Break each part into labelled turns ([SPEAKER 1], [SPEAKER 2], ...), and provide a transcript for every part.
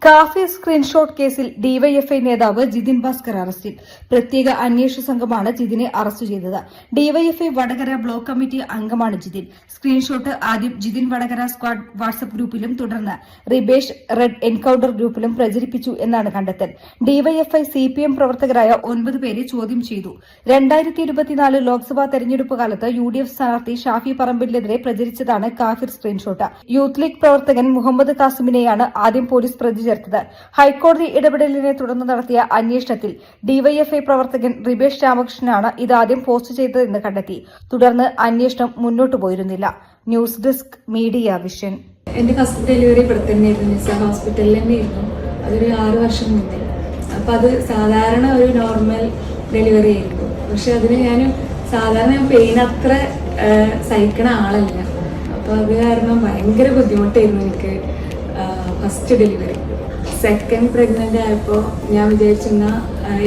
[SPEAKER 1] Kafi screenshot കേസിൽ DYFI നേതാവ് ജിതിൻ ഭാസ്കർ അറസ്റ്റിൽ. പ്രത്യേക അന്വേഷണ സംഘമാണ് ജിതിനെ അറസ്റ്റ് ചെയ്തത്. ഡിവൈഎഫ്ഐ വടകര ബ്ലോക്ക് കമ്മിറ്റി അംഗമാണ് ജിതിൻ. സ്ക്രീൻഷോട്ട് ആദ്യം ജിതിൻ വടകര സ്ക്വാഡ് വാട്സ്ആപ്പ് ഗ്രൂപ്പിലും തുടർന്ന് റിബേഷ് റെഡ് എൻകൌണ്ടർ ഗ്രൂപ്പിലും പ്രചരിപ്പിച്ചു എന്നാണ് കണ്ടെത്തൽ. ഡിവൈഎഫ്ഐ സിപിഎം പ്രവർത്തകരായ 9 പേരെ ചോദ്യം ചെയ്തു. 2024 ലോക്സഭാ തെരഞ്ഞെടുപ്പ് കാലത്ത് യുഡിഎഫ് സ്ഥാനാർത്ഥി ഷാഫി പറമ്പിലിനെതിരെ പ്രചരിച്ചതാണ് കാഫിർ സ്ക്രീൻഷോട്ട്. യൂത്ത് ലീഗ് പ്രവർത്തകൻ മുഹമ്മദ് കാസിമിനെയാണ് ആദ്യം പോലീസ് പ്രതി ചേർത്തത്. ഹൈക്കോടതി ഇടപെടലിനെ തുടർന്ന് നടത്തിയ അന്വേഷണത്തിൽ ഡിവൈഎഫ്ഐ പ്രവർത്തകൻ റിബേഷ് രാമകൃഷ്ണനാണ് ഇതാദ്യം പോസ്റ്റ് ചെയ്തതെന്ന് കണ്ടെത്തി. തുടർന്ന് അന്വേഷണം മുന്നോട്ടു പോയിരുന്നില്ല. News desk media vision.
[SPEAKER 2] എന്റെ ഫസ്റ്റ് ഡെലിവറി ഇവിടെ തന്നെയായിരുന്നു, നിസാർ ഹോസ്പിറ്റലിൽ തന്നെയായിരുന്നു. അതൊരു 6 വർഷം മുന്നേ. അപ്പം അത് സാധാരണ ഒരു നോർമൽ ഡെലിവറി ആയിരുന്നു. പക്ഷെ അതിന് ഞാൻ സാധാരണ പെയിൻ അത്ര സഹിക്കണ ആളല്ല. അപ്പോൾ അത് കാരണം ഭയങ്കര ബുദ്ധിമുട്ടായിരുന്നു എനിക്ക് ഫസ്റ്റ് ഡെലിവറി. സെക്കൻഡ് പ്രഗ്നൻ്റ് ആയപ്പോൾ ഞാൻ വിചാരിച്ചിരുന്ന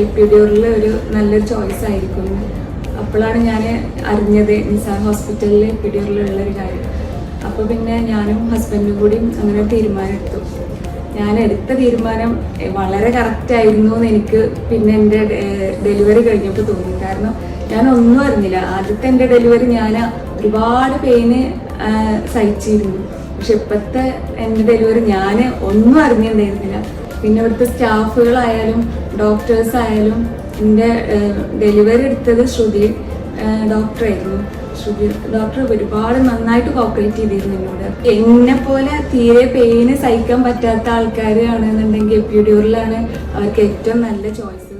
[SPEAKER 2] എപ്പിഡ്യൂറൽ ഒരു നല്ലൊരു ചോയ്സ് ആയിരിക്കും. അപ്പോഴാണ് ഞാൻ അറിഞ്ഞത് നിസാർ ഹോസ്പിറ്റലിൽ എപ്പിഡ്യൂറലുള്ളൊരു കാര്യം. അപ്പോൾ പിന്നെ ഞാനും ഹസ്ബൻഡും കൂടി അങ്ങനെ തീരുമാനം എടുത്തു. ഞാൻ എടുത്ത തീരുമാനം വളരെ കറക്റ്റായിരുന്നു എന്ന് എനിക്ക് പിന്നെ എൻ്റെ ഡെലിവറി കഴിഞ്ഞപ്പോൾ തോന്നി. കാരണം ഞാൻ ഒന്നും അറിഞ്ഞില്ല. ആദ്യത്തെ എൻ്റെ ഡെലിവറി ഞാൻ ഒരുപാട് പെയിന് സഹിച്ചിരുന്നു. പക്ഷെ ഇപ്പോഴത്തെ എൻ്റെ ഡെലിവറി ഞാൻ ഒന്നും അറിഞ്ഞിട്ടുണ്ടായിരുന്നില്ല. പിന്നെ ഇവിടുത്തെ സ്റ്റാഫുകളായാലും ഡോക്ടേഴ്സ് ആയാലും എൻ്റെ ഡെലിവറി എടുത്തത് ശ്രുതി ഡോക്ടറായിരുന്നു. ശ്രുതി ഡോക്ടർ ഒരുപാട് നന്നായിട്ട് കോപ്പറേറ്റ് ചെയ്തിരുന്നു എന്നോട്. എന്നെ പോലെ തീരെ പെയിന് സഹിക്കാൻ പറ്റാത്ത ആൾക്കാരാണെന്നുണ്ടെങ്കിൽ എപ്പിഡ്യൂറലാണ് അവർക്ക് ഏറ്റവും നല്ല ചോയ്സ്.